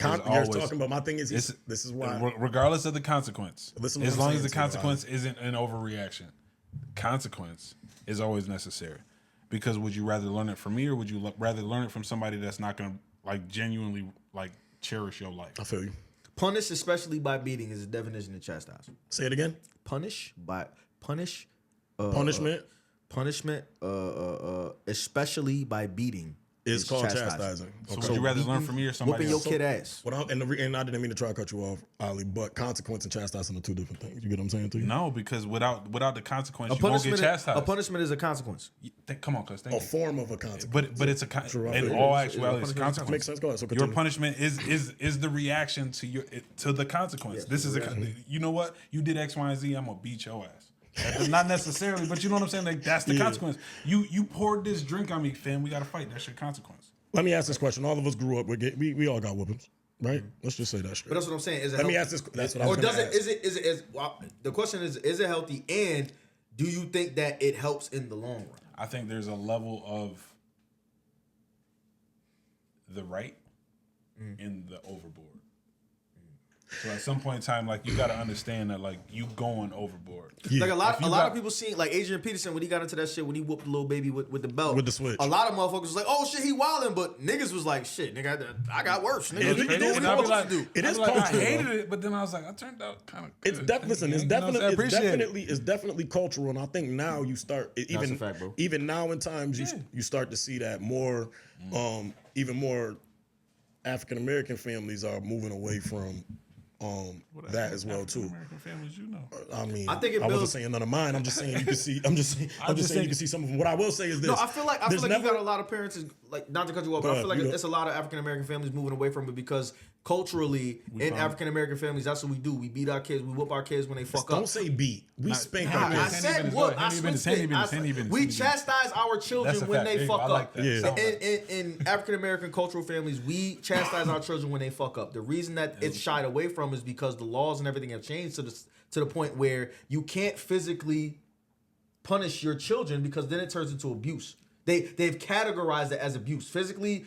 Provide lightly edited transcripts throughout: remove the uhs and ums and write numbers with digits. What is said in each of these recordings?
You're talking about my thing is this is why. Regardless of the consequence, as long as the consequence isn't an overreaction, consequence is always necessary. Because would you rather learn it from me, or would you rather learn it from somebody that's not going to like genuinely like cherish your life? I feel you. Punish, especially by beating, is the definition of chastise. Say it again. Punishment, especially by beating. It's called chastising. So would you rather learn from me or somebody else? Whooping your kid ass. And I didn't mean to try to cut you off, Ali, but consequence and chastising are two different things. You get what I'm saying to you? No, because without the consequence, you won't get chastised. A punishment is a consequence. Come on, cuz. A form of a consequence. But it's in all actuality, it's a consequence. Makes sense. Go ahead. So your punishment is the reaction to the consequence. Yes, this is you know what? You did X, Y, and Z, I'm gonna beat your ass. Not necessarily, but you know what I'm saying? Like that's the consequence. You poured this drink on me, fam. We gotta fight. That's your consequence. Let me ask this question. All of us grew up. We all got whoopings, right? Let's just say that straight. But that's what I'm saying. Is it Let healthy? me ask this. That's what I was Or does gonna it? Is it? The question is it healthy? And do you think that it helps in the long run? I think there's a level of the right in the overboard. So at some point in time, like you got to understand that like you going overboard. Yeah. Like a lot of people seen like Adrian Peterson when he got into that shit when he whooped the little baby with the belt with the switch. A lot of motherfuckers was like, oh shit, he wilding, but niggas was like, shit, nigga, I got worse. Nigga, it is cultural. I hated it, but then I was like, I turned out kind of good. It's definitely cultural, and I think now you start even now in times you start to see that more, even more African American families are moving away from. That as well too. American families, you know. I mean, I think I wasn't saying none of mine. I'm just saying you can see. I'm just saying you can see some of them. What I will say is this. No, I feel like you got a lot of parents like not to cut you off, but I feel like it's a lot of African American families moving away from it because culturally in African American families, that's what we do. We beat our kids. We whoop our kids when they fuck up. Don't say beat. We spank our kids. I said whoop. We chastise our children when they fuck up. In African American cultural families, we chastise our children when they fuck up. The reason that it's shied away from is because the laws and everything have changed to the point where you can't physically punish your children because then it turns into abuse. They've categorized it as abuse. Physically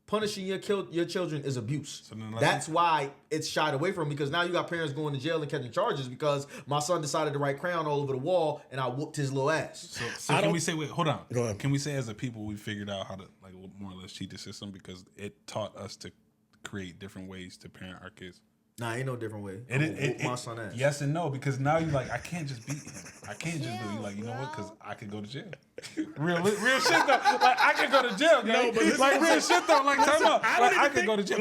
punishing your children is abuse. So that's why it's shied away from because now you got parents going to jail and catching charges because my son decided to write crayon all over the wall and I whooped his little ass. So can we say, wait, hold on. Go ahead. Can we say as a people we figured out how to like more or less cheat the system because it taught us to create different ways to parent our kids? Nah, ain't no different way. My son ass. Yes and no, because now you like I can't just beat him. I can't just do it. You like, you know what? Because I could go to jail. real shit though. Like I could go to jail. No, but like real shit though. Like time out. Like I could go to jail.